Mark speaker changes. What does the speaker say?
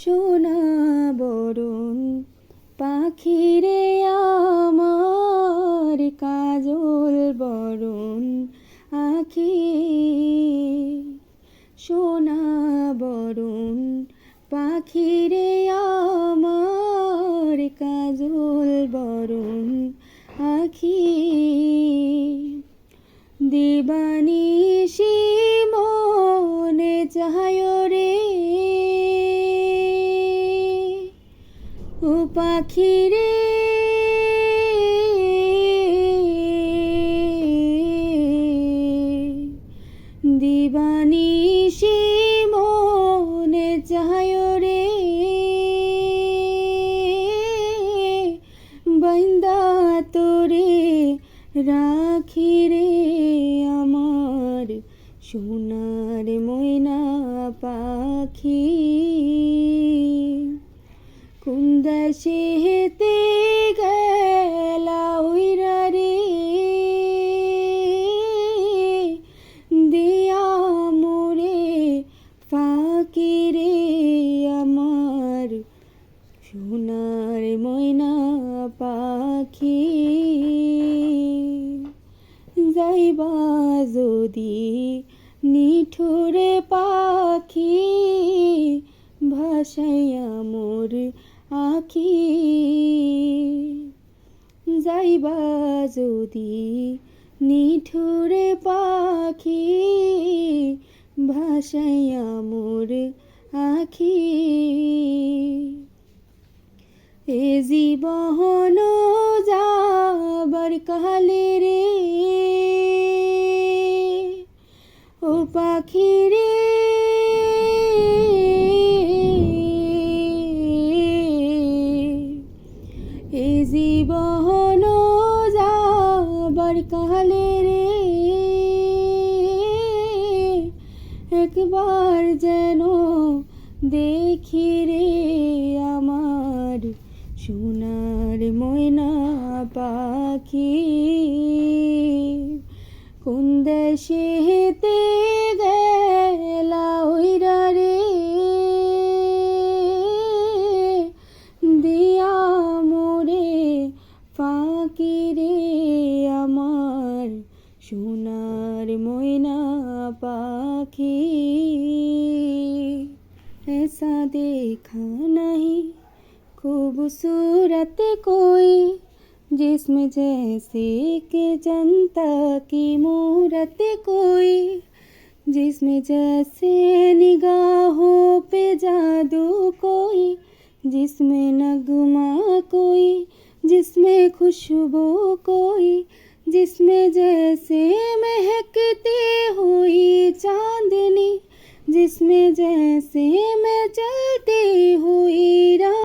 Speaker 1: সোনা বরণ পাখিরে আমার, কাজল বরণ আখি। সোনা বরণ পাখিরে আমার, কাজল বরণ আখি। দিবানিশি মনে চায় রে, ও পাখিরে দিবানিশি মনে চায় রে, বাইন্দা তোরে রাখি রে আমার, সোনার ময়না পাখি। কোন দেশে হেতে গেলা উইরা রে, দিয়া মোরে ফাঁকি রে আমার, সোনার ময়না পাখি। যাইবা যদি নিঠুরে পাখি, ভাসাইয়া মোর আখি। যাইবা যদি নিঠুরে পাখি, ভাসাইয়া মোর আখি। এ জীবন যাবার কালে রে, ও পাখি রে এ জীবন যাবার কালে রে, একবার যেন দেখি রে আমার, সোনার ময়না পাখি। কোন দেশে হেতে গেলা উইরা রে, দিয়া মোরে ফাঁকি রে আমার, সোনার ময়না पाखी। ऐसा देखा नहीं खूबसूरत कोई, जिसमें जैसे कि जनता की मूरत कोई, जिसमें जैसे निगाहों पे जादू कोई, जिसमें नगमा कोई, जिसमें खुशबू कोई, जिसमें जैसे महकती हुई चांदनी, जिसमें जैसे